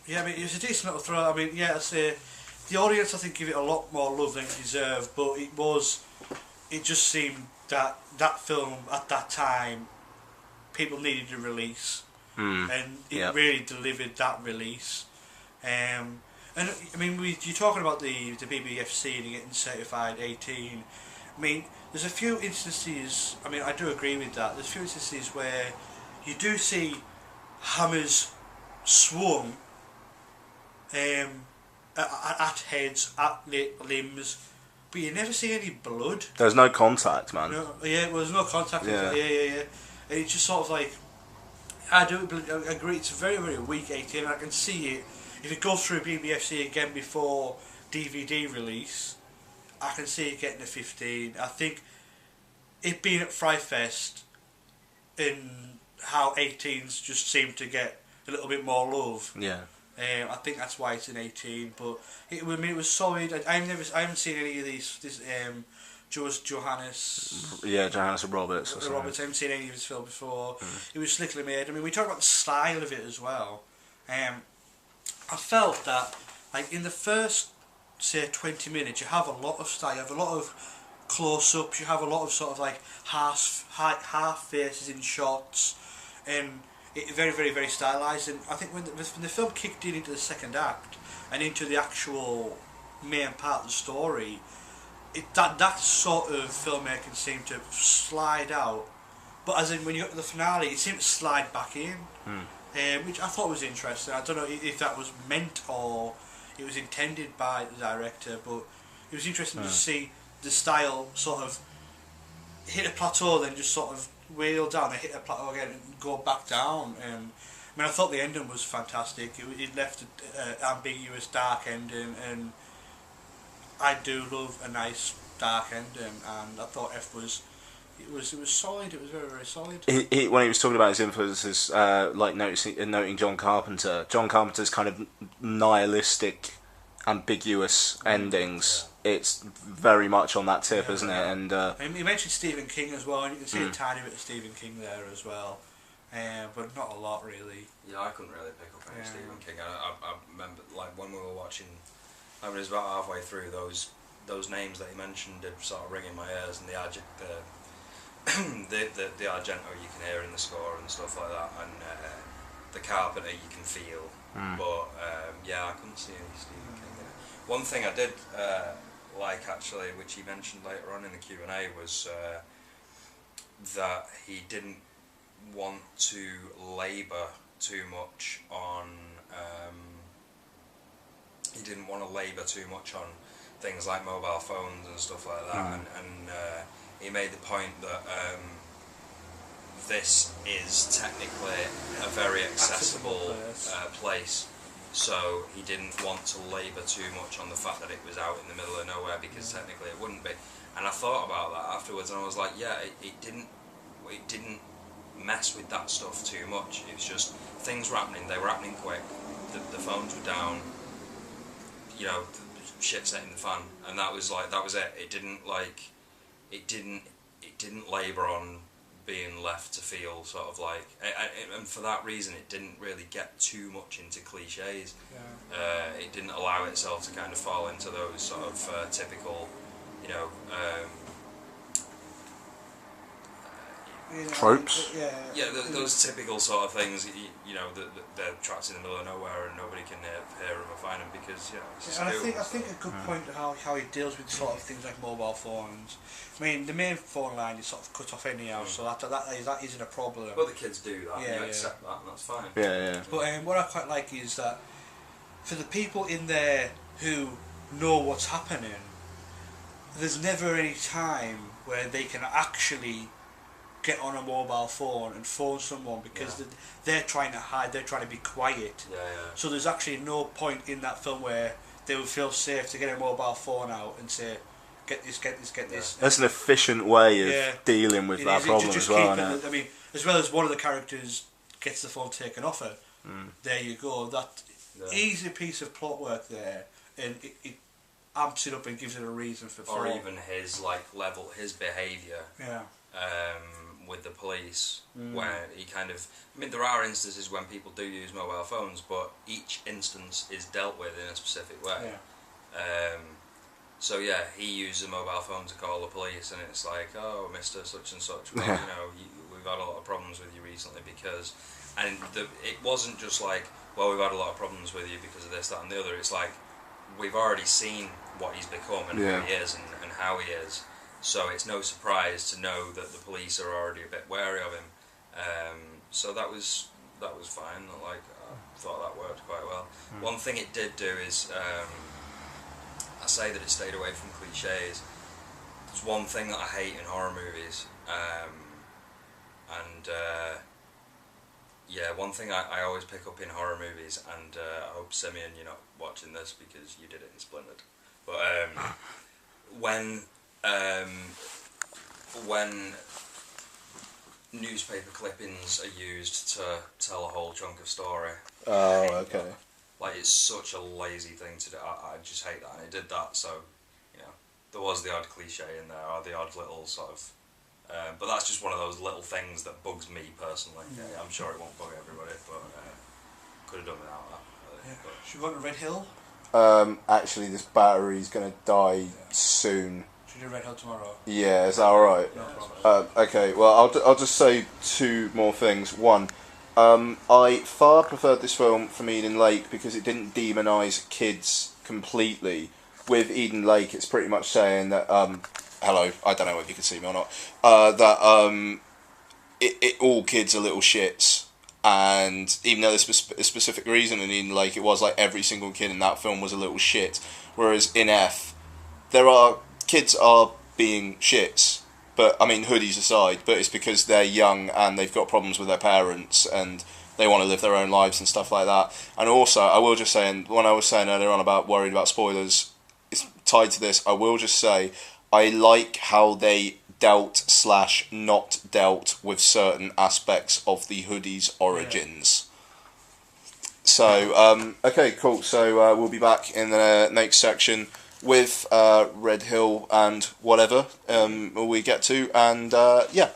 Yeah, I mean, it was a decent little throw. I mean, yeah, I'd say the audience, I think, give it a lot more love than it deserved, but it just seemed that that film, at that time, people needed a release, and it really delivered that release. And I mean, you're talking about the BBFC and getting certified 18. I mean, there's a few instances. I mean, I do agree with that. There's a few instances where you do see hammers swung at heads, at limbs, but you never see any blood. There's no contact, man. No, yeah, well, there's no contact. Yeah. And it's just sort of like, I do agree. It's a very, very weak 18. I can see it. If it goes through BBFC again before DVD release, I can see it getting a 15. I think it being at Frightfest and how 18s just seem to get a little bit more love. Yeah. I think that's why it's an 18. But it was solid. I haven't seen any of these. Johannes. Yeah, Johannes Roberts. Roberts. I haven't seen any of his film before. It was slickly made. I mean, we talk about the style of it as well. I felt that, like, in the first, say, 20 minutes, you have a lot of style. You have a lot of close-ups. You have a lot of sort of like half faces in shots, and it very, very, very stylized. And I think when the film kicked into the second act and into the actual main part of the story, that sort of filmmaking seemed to slide out. But as in when you got to the finale, it seemed to slide back in. Which I thought was interesting. I don't know if that was meant or it was intended by the director, but it was interesting to see the style sort of hit a plateau, then just sort of wheel down and hit a plateau again and go back down. I mean, I thought the ending was fantastic. It left an ambiguous, dark ending, and I do love a nice dark ending. And I thought It was solid. It was very, very solid. When he was talking about his influences, like noting John Carpenter. John Carpenter's kind of nihilistic, ambiguous endings. It's very much on that tip, isn't it? And you mentioned Stephen King as well, and you can see a tiny bit of Stephen King there as well, but not a lot really. Yeah, I couldn't really pick up any Stephen King. I remember, like, when we were watching, I was about halfway through, those names that he mentioned did sort of ring in my ears, and the Argento you can hear in the score and stuff like that, and the Carpenter you can feel, but yeah, I couldn't see any Stephen King in it. One thing I did like, actually, which he mentioned later on in the Q&A, was that he didn't want to labour too much on things like mobile phones and stuff like that, and he made the point that this is technically a very accessible place, so he didn't want to labour too much on the fact that it was out in the middle of nowhere, because technically it wouldn't be. And I thought about that afterwards, and I was like, yeah, it didn't mess with that stuff too much. It was just things were happening. They were happening quick. The phones were down. You know, shit set in the fan, and that was it. It didn't labour on being left to feel sort of like, and for that reason it didn't really get too much into cliches. It didn't allow itself to kind of fall into those sort of typical, you know, tropes. Those typical sort of things. You know, they're trapped in the middle of nowhere and nobody can hear them or find them, because it's and I think a good point to how he deals with sort of things like mobile phones. I mean, the main phone line is sort of cut off anyhow, so that isn't a problem. Well, the kids do that. You accept that, and that's fine. But what I quite like is that for the people in there who know what's happening, there's never any time where they can actually get on a mobile phone and phone someone, because they're trying to hide, they're trying to be quiet. So there's actually no point in that film where they would feel safe to get a mobile phone out and say, get this. That's an efficient way of dealing with that problem as well. I mean, as well as one of the characters gets the phone taken off her. There you go. That easy piece of plot work there, and it amps it up and gives it a reason for. Or even his his behaviour. with the police, where he kind of... I mean, there are instances when people do use mobile phones, but each instance is dealt with in a specific way. Yeah. So yeah, he used a mobile phone to call the police, and it's like, oh, Mr. Such and Such, well, we've had a lot of problems with you recently because... And it wasn't just like, well, we've had a lot of problems with you because of this, that and the other. It's like, we've already seen what he's become and who he is and how he is. So it's no surprise to know that the police are already a bit wary of him. So that was fine. Like, I thought that worked quite well. One thing it did do is... I say that it stayed away from cliches. There's one thing that I hate in horror movies, one thing I always pick up in horror movies, and I hope, Simeon, you're not watching this because you did it in Splintered, but when newspaper clippings are used to tell a whole chunk of story. Oh, okay. Like, it's such a lazy thing to do. I just hate that, and it did that, so, there was the odd cliche in there, or the odd little sort of... but that's just one of those little things that bugs me, personally. I'm sure it won't bug everybody, but could have done without that. Really. Yeah. Should we go to Red Hill? Actually, this battery's going to die soon. Should we do Red Hill tomorrow? Yeah, is that alright? No problem. Okay, well, I'll just say two more things. One, I far preferred this film from Eden Lake because it didn't demonise kids completely. With Eden Lake, it's pretty much saying that, hello, I don't know if you can see me or not, that all kids are little shits. And even though there's a specific reason in Eden Lake, it was like every single kid in that film was a little shit. Whereas in F, kids are being shits. But, I mean, hoodies aside, but it's because they're young and they've got problems with their parents and they want to live their own lives and stuff like that. And also, I will just say, and when I was saying earlier on about worried about spoilers, it's tied to this, I will just say, I like how they dealt/not dealt with certain aspects of the hoodie's origins. So, okay, cool. So, we'll be back in the next section with Red Hill and whatever we get to, and yeah.